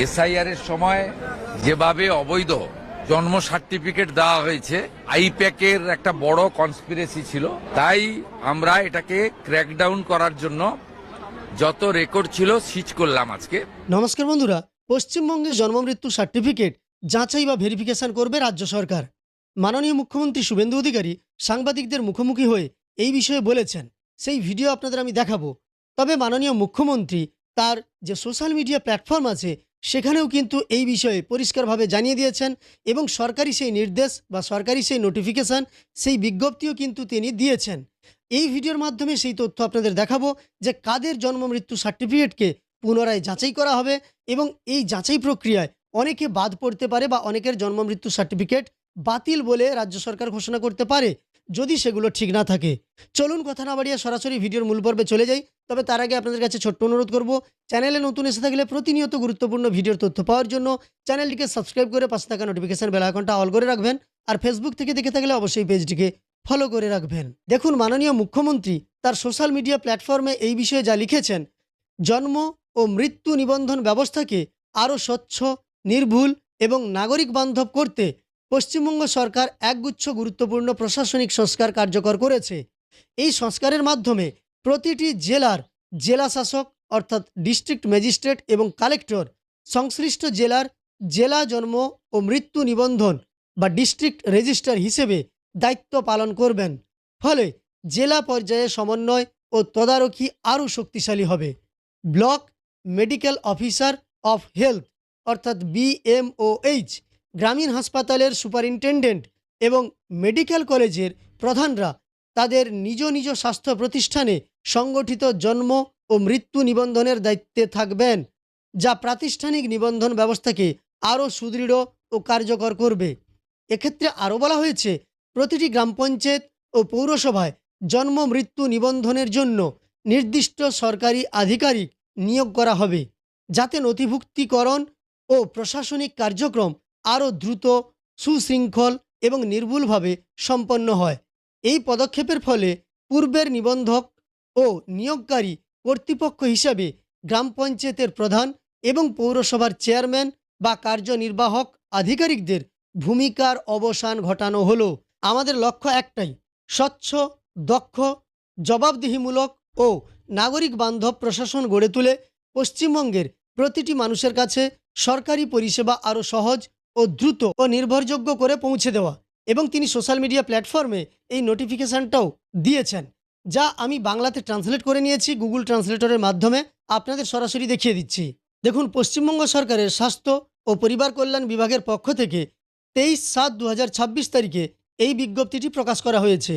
SIR এর সময় যেভাবে অবৈধ জন্ম সার্টিফিকেট দেওয়া হয়েছে, আইপ্যাকের একটা বড় কনস্পিরেসি ছিল। তাই আমরা এটাকে ক্র্যাকডাউন করার জন্য যত রেকর্ড ছিল সিজ করলাম আজকে। নমস্কার বন্ধুরা, পশ্চিমবঙ্গে জন্ম মৃত্যু সার্টিফিকেট যাচাই বা ভেরিফিকেশন করবে রাজ্য সরকার। মাননীয় মুখ্যমন্ত্রী শুভেন্দু অধিকারী সাংবাদিকদের মুখোমুখি হয়ে এই বিষয়ে বলেছেন। সেই ভিডিও আপনাদের আমি দেখাবো। তবে মাননীয় মুখ্যমন্ত্রী তার যে সোশ্যাল মিডিয়া প্ল্যাটফর্ম আছে সেখানেও কিন্তু এই বিষয়ে পরিষ্কারভাবে জানিয়ে দিয়েছেন এবং সরকারি সেই নির্দেশ বা সরকারি সেই নোটিফিকেশন, সেই বিজ্ঞপ্তিও কিন্তু তিনি দিয়েছেন। এই ভিডিওর মাধ্যমে সেই তথ্য আপনাদের দেখাবো যে কাদের জন্ম মৃত্যু সার্টিফিকেটকে পুনরায় যাচাই করা হবে এবং এই যাচাই প্রক্রিয়ায় অনেকে বাদ পড়তে পারে বা অনেকের জন্ম মৃত্যু সার্টিফিকেট বাতিল বলে রাজ্য সরকার ঘোষণা করতে পারে যদি সেগুলো ঠিক না থাকে। চলুন কথা না বাড়িয়ে সরাসরি ভিডিওর মূল পর্বে চলে যাই। তবে তার আগে আপনাদের কাছে ছোট্ট অনুরোধ করব, চ্যানেলে নতুন এসে থাকলে প্রতিনিয়ত গুরুত্বপূর্ণ ভিডিওর তথ্য পাওয়ার জন্য চ্যানেলটিকে সাবস্ক্রাইব করে পাশে থাকা নোটিফিকেশন বেল আইকনটা অল করে রাখবেন। আর ফেসবুক থেকে দেখে থাকলে অবশ্যই পেজটিকে ফলো করে রাখবেন। দেখুন, মাননীয় মুখ্যমন্ত্রী তার সোশ্যাল মিডিয়া প্ল্যাটফর্মে এই বিষয়ে যা লিখেছেন, জন্ম ও মৃত্যু নিবন্ধন ব্যবস্থাকে আরও স্বচ্ছ, নির্ভুল এবং নাগরিক বান্ধব করতে পশ্চিমবঙ্গ সরকার একগুচ্ছ গুরুত্বপূর্ণ প্রশাসনিক সংস্কার কার্যকর করেছে। এই সংস্কারের মাধ্যমে প্রতিটি জেলার জেলা শাসক অর্থাৎ ডিস্ট্রিক্ট ম্যাজিস্ট্রেট এবং কালেক্টর সংশ্লিষ্ট জেলার জেলা জন্ম ও মৃত্যু নিবন্ধন বা ডিস্ট্রিক্ট রেজিস্ট্রার হিসেবে দায়িত্ব পালন করবেন। ফলে জেলা পর্যায়ে সমন্বয় ও তদারকি আরও শক্তিশালী হবে। Block medical officer of health অর্থাৎ BMOH, গ্রামীণ হাসপাতালের সুপারিনটেনডেন্ট এবং মেডিকেল কলেজের প্রধানরা তাদের নিজ নিজ স্বাস্থ্য প্রতিষ্ঠানে সংগঠিত জন্ম ও মৃত্যু নিবন্ধনের দায়িত্বে থাকবেন, যা প্রাতিষ্ঠানিক নিবন্ধন ব্যবস্থাকে আরও সুদৃঢ় ও কার্যকর করবে। এক্ষেত্রে আরও বলা হয়েছে, প্রতিটি গ্রাম পঞ্চায়েত ও পৌরসভায় জন্ম মৃত্যু নিবন্ধনের জন্য নির্দিষ্ট সরকারি আধিকারিক নিয়োগ করা হবে, যাতে নথিভুক্তিকরণ ও প্রশাসনিক কার্যক্রম আরও দ্রুত, সুশৃঙ্খল এবং নির্ভুলভাবে সম্পন্ন হয়। এই পদক্ষেপের ফলে পূর্বের নিবন্ধক ও নিয়োগকারী কর্তৃপক্ষ হিসাবে গ্রাম পঞ্চায়েতের প্রধান এবং পৌরসভার চেয়ারম্যান বা কার্যনির্বাহক আধিকারিকদের ভূমিকার অবসান ঘটানো হলো। আমাদের লক্ষ্য একটাই, স্বচ্ছ, দক্ষ, জবাবদিহিমূলক ও নাগরিক বান্ধব প্রশাসন গড়ে তুলে পশ্চিমবঙ্গের প্রতিটি মানুষের কাছে সরকারি পরিষেবা আরও সহজ ও দ্রুত ও নির্ভরযোগ্য করে পৌঁছে দেওয়া। এবং তিনি সোশ্যাল মিডিয়া প্ল্যাটফর্মে এই নোটিফিকেশানটাও দিয়েছেন, যা আমি বাংলাতে ট্রান্সলেট করে নিয়েছি গুগল ট্রান্সলেটরের মাধ্যমে আপনাদের সরাসরি দেখিয়ে দিচ্ছি। দেখুন, পশ্চিমবঙ্গ সরকারের স্বাস্থ্য ও পরিবার কল্যাণ বিভাগের পক্ষ থেকে 23/7/2026 তারিখে এই বিজ্ঞপ্তিটি প্রকাশ করা হয়েছে।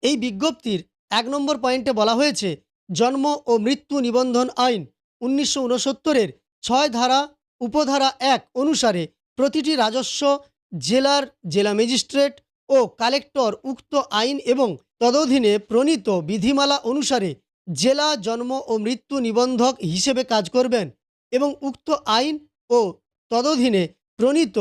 এই বিজ্ঞপ্তির 1 নম্বর পয়েন্টে বলা হয়েছে, জন্ম ও মৃত্যু নিবন্ধন আইন 1969-এর 6 ধারা উপধারা 1 অনুসারে প্রতিটি রাজস্ব জেলার জেলা ম্যাজিস্ট্রেট ও কালেক্টর উক্ত আইন এবং তদধীনে প্রণীত বিধিমালা অনুসারে জেলা জন্ম ও মৃত্যু নিবন্ধক হিসেবে কাজ করবেন এবং উক্ত আইন ও তদধীনে প্রণীত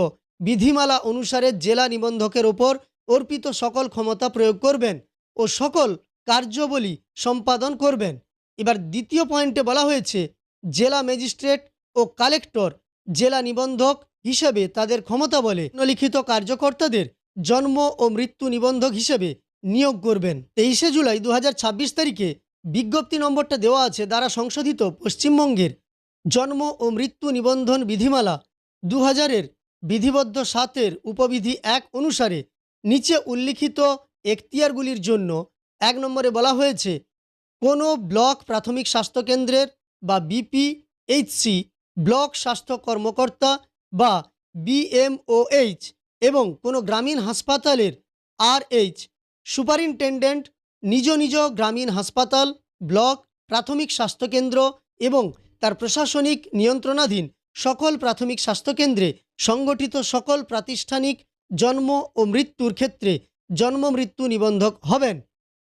বিধিমালা অনুসারে জেলা নিবন্ধকের ওপর অর্পিত সকল ক্ষমতা প্রয়োগ করবেন ও সকল কার্যাবলী সম্পাদন করবেন। এবার দ্বিতীয় পয়েন্টে বলা হয়েছে, জেলা ম্যাজিস্ট্রেট ও কালেক্টর জেলা নিবন্ধক হিসেবে তাদের ক্ষমতা বলে নিম্নলিখিত কার্যকর্তাদের জন্ম ও মৃত্যু নিবন্ধক হিসেবে নিয়োগ করবেন। 23শে জুলাই 2026 তারিখে বিজ্ঞপ্তি নম্বরটা দেওয়া আছে, দ্বারা সংশোধিত পশ্চিমবঙ্গের জন্ম ও মৃত্যু নিবন্ধন বিধিমালা 2000-এর বিধিবদ্ধ 7-এর উপবিধি 1 অনুসারে নিচে উল্লিখিত এখতিয়ারগুলির জন্য 1 নম্বরে বলা হয়েছে, কোনো ব্লক প্রাথমিক স্বাস্থ্যকেন্দ্রের বা BPHC ব্লক স্বাস্থ্য কর্মকর্তা বা BMOH এবং কোনো গ্রামীণ হাসপাতালের RH সুপারিনটেনডেন্ট নিজ নিজ গ্রামীণ হাসপাতাল, ব্লক, প্রাথমিক স্বাস্থ্যকেন্দ্র এবং তার প্রশাসনিক নিয়ন্ত্রণাধীন সকল প্রাথমিক স্বাস্থ্যকেন্দ্রে সংগঠিত সকল প্রাতিষ্ঠানিক জন্ম ও মৃত্যুর ক্ষেত্রে জন্ম মৃত্যু নিবন্ধক হবেন।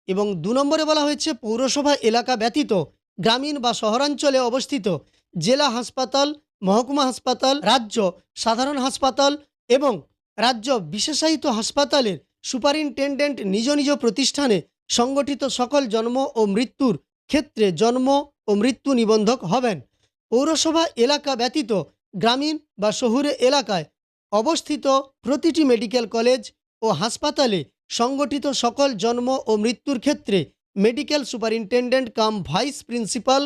এবং 2 নম্বরে বলা হয়েছে, পৌরসভা এলাকা ব্যতীত গ্রামীণ বা শহরাঞ্চলে অবস্থিত জেলা হাসপাতাল, মহকুমা হাসপাতাল, রাজ্য সাধারণ হাসপাতাল এবং রাজ্য বিশেষায়িত হাসপাতালের সুপারিনটেনডেন্ট নিজ নিজ প্রতিষ্ঠানে সংগঠিত সকল জন্ম ও মৃত্যুর ক্ষেত্রে জন্ম ও মৃত্যু নিবন্ধক হবেন। পৌরসভা এলাকা ব্যতীত গ্রামীণ বা শহুরে এলাকায় অবস্থিত প্রতিটি মেডিকেল কলেজ ও হাসপাতালে সংগঠিত সকল জন্ম ও মৃত্যুর ক্ষেত্রে মেডিকেল সুপারিনটেনডেন্ট কাম ভাইস প্রিন্সিপাল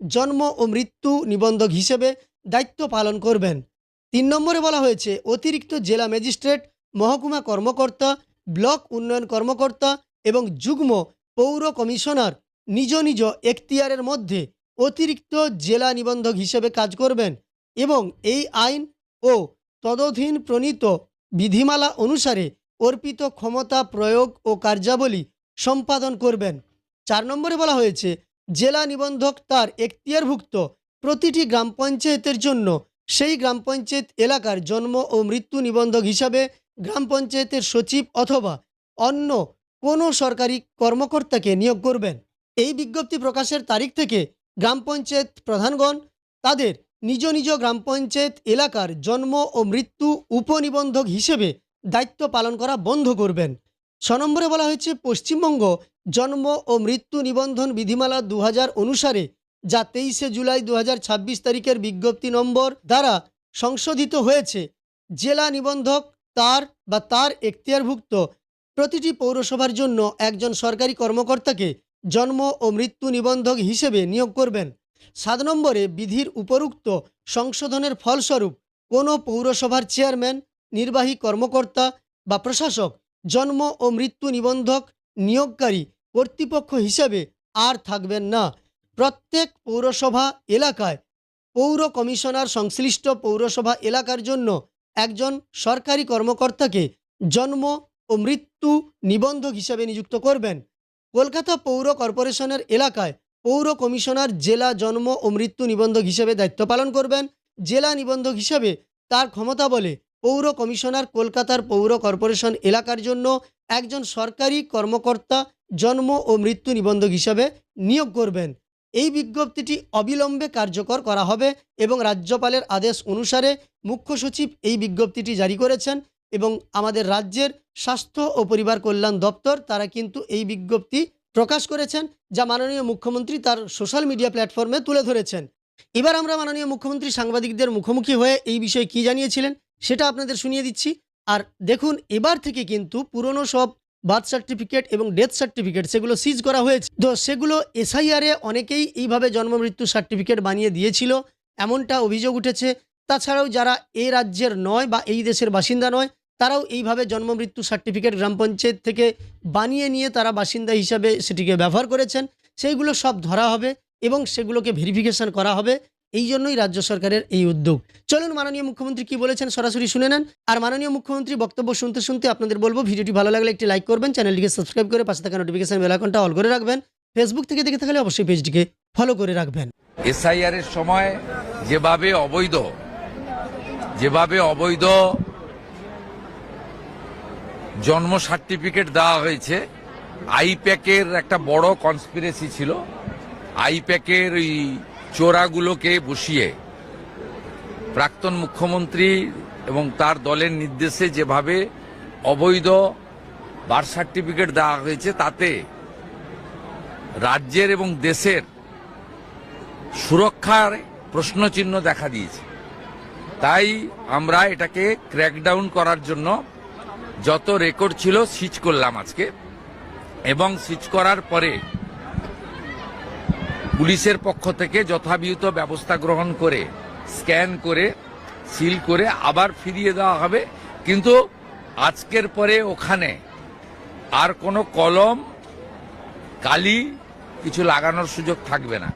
জন্ম ও মৃত্যু নিবন্ধক হিসেবে দায়িত্ব পালন করবেন। 3 নম্বরে বলা হয়েছে অতিরিক্ত জেলা ম্যাজিস্ট্রেট, মহকুমা কর্মকর্তা, ব্লক উন্নয়ন কর্মকর্তা এবং যুগ্ম পৌর কমিশনার নিজ নিজ এখতিয়ারের মধ্যে অতিরিক্ত জেলা নিবন্ধক হিসেবে কাজ করবেন এবং এই আইন ও তদধীন প্রণীত বিধিমালা অনুসারে অর্পিত ক্ষমতা প্রয়োগ ও কার্যাবলী সম্পাদন করবেন। 4 নম্বরে বলা হয়েছে জেলা নিবন্ধক তার এখতিয়ারভুক্ত প্রতিটি গ্রাম পঞ্চায়েতের জন্য সেই গ্রাম পঞ্চায়েত এলাকার জন্ম ও মৃত্যু নিবন্ধক হিসাবে গ্রাম পঞ্চায়েতের সচিব অথবা অন্য কোনো সরকারি কর্মকর্তাকে নিয়োগ করবেন। এই বিজ্ঞপ্তি প্রকাশের তারিখ থেকে গ্রাম পঞ্চায়েত প্রধানগণ তাদের নিজ নিজ গ্রাম পঞ্চায়েত এলাকার জন্ম ও মৃত্যু উপনিবন্ধক হিসেবে দায়িত্ব পালন করা বন্ধ করবেন। 6 নম্বরে বলা হয়েছে পশ্চিমবঙ্গ জন্ম ও মৃত্যু নিবন্ধন বিধিমালা 2000 অনুসারে যা 23শে জুলাই 2026 তারিখের বিজ্ঞপ্তি নম্বর দ্বারা সংশোধিত হয়েছে, জেলা নিবন্ধক তার বা তার এখতিয়ারভুক্ত প্রতিটি পৌরসভার জন্য একজন সরকারি কর্মকর্তাকে জন্ম ও মৃত্যু নিবন্ধক হিসেবে নিয়োগ করবেন। 7 নম্বরে বিধির উপরুক্ত সংশোধনের ফলস্বরূপ কোনো পৌরসভার চেয়ারম্যান, নির্বাহী কর্মকর্তা বা প্রশাসক জন্ম ও মৃত্যু নিবন্ধক নিয়োগকারী কর্তৃপক্ষ হিসেবে আর থাকবেন না। প্রত্যেক পৌরসভা এলাকায় পৌর কমিশনার সংশ্লিষ্ট পৌরসভা এলাকার জন্য একজন সরকারি কর্মকর্তাকে জন্ম ও মৃত্যু নিবন্ধক হিসেবে নিযুক্ত করবেন। কলকাতা পৌর কর্পোরেশনের এলাকায় পৌর কমিশনার জেলা জন্ম ও মৃত্যু নিবন্ধক হিসেবে দায়িত্ব পালন করবেন। জেলা নিবন্ধক হিসেবে তার ক্ষমতা বলে পৌর কমিশনার কলকাতার পৌর কর্পোরেশন এলাকার জন্য একজন সরকারি কর্মকর্তা জন্ম ও মৃত্যু নিবন্ধক হিসেবে নিয়োগ করবেন। এই বিজ্ঞপ্তিটি অবিলম্বে কার্যকর করা হবে এবং রাজ্যপালের আদেশ অনুসারে মুখ্য সচিব এই বিজ্ঞপ্তিটি জারি করেছেন এবং আমাদের রাজ্যের স্বাস্থ্য ও পরিবার কল্যাণ দপ্তর তারা কিন্তু এই বিজ্ঞপ্তি প্রকাশ করেছেন, যা মাননীয় মুখ্যমন্ত্রী তার সোশ্যাল মিডিয়া প্ল্যাটফর্মে তুলে ধরেছেন। এবার আমরা মাননীয় মুখ্যমন্ত্রী সাংবাদিকদের মুখোমুখি হয়ে এই বিষয়ে কী জানিয়েছিলেন সেটা আপনাদের শুনিয়ে দিচ্ছি। আর দেখুন, এবার থেকে কিন্তু পুরনো সব বার্থ সার্টিফিকেট এবং ডেথ সার্টিফিকেট সেগুলো সিজ করা হয়েছে। তো সেগুলো এসআইআরে অনেকেই এইভাবে জন্ম মৃত্যু সার্টিফিকেট বানিয়ে দিয়েছিল, এমনটা অভিযোগ উঠেছে। তাছাড়াও যারা এই রাজ্যের নয় বা এই দেশের বাসিন্দা নয় তারাও এইভাবে জন্ম মৃত্যু সার্টিফিকেট গ্রাম পঞ্চায়েত থেকে বানিয়ে নিয়ে তারা বাসিন্দা হিসাবে সেটিকে ব্যবহার করেছেন। সেইগুলো সব ধরা হবে এবং সেগুলোকে ভেরিফিকেশন করা হবে। এই জন্যই রাজ্য সরকারের এই উদ্যোগ। চলুন মাননীয় মুখ্যমন্ত্রী কি বলেছেন সরাসরি শুনে নেন। আর মাননীয় মুখ্যমন্ত্রী বক্তব্য শুনতে শুনতে আপনাদের বলবো ভিডিওটি ভালো লাগলে একটি লাইক করবেন, চ্যানেলটিকে সাবস্ক্রাইব করে পাশে থাকা নোটিফিকেশন বেল আইকনটা অল করে রাখবেন। ফেসবুক থেকে দেখে থাকলে অবশ্যই পেজটিকে ফলো করে রাখবেন। এসআইআর এর সময় যেভাবে অবৈধ জন্ম সার্টিফিকেট দেওয়া হয়েছে, আইপ্যাকের একটা বড় কনস্পিরেসি ছিল। আইপ্যাকের ওই চোরাগুলোকে বসিয়ে প্রাক্তন মুখ্যমন্ত্রী এবং তার দলের নির্দেশে যেভাবে অবৈধ বার্থ সার্টিফিকেট দেওয়া হয়েছে তাতে রাজ্যের এবং দেশের সুরক্ষার প্রশ্নচিহ্ন দেখা দিয়েছে। তাই আমরা এটাকে ক্র্যাকডাউন করার জন্য যত রেকর্ড ছিল সিজ করলাম আজকে, এবং সিজ করার পরে পুলিশের পক্ষ থেকে যথাবিহিত ব্যবস্থা গ্রহণ করে স্ক্যান করে সিল করে আবার ফিরিয়ে দেওয়া হবে। কিন্তু আজকের পরে ওখানে আর কোনো কলম কালি কিছু লাগানোর সুযোগ থাকবে না।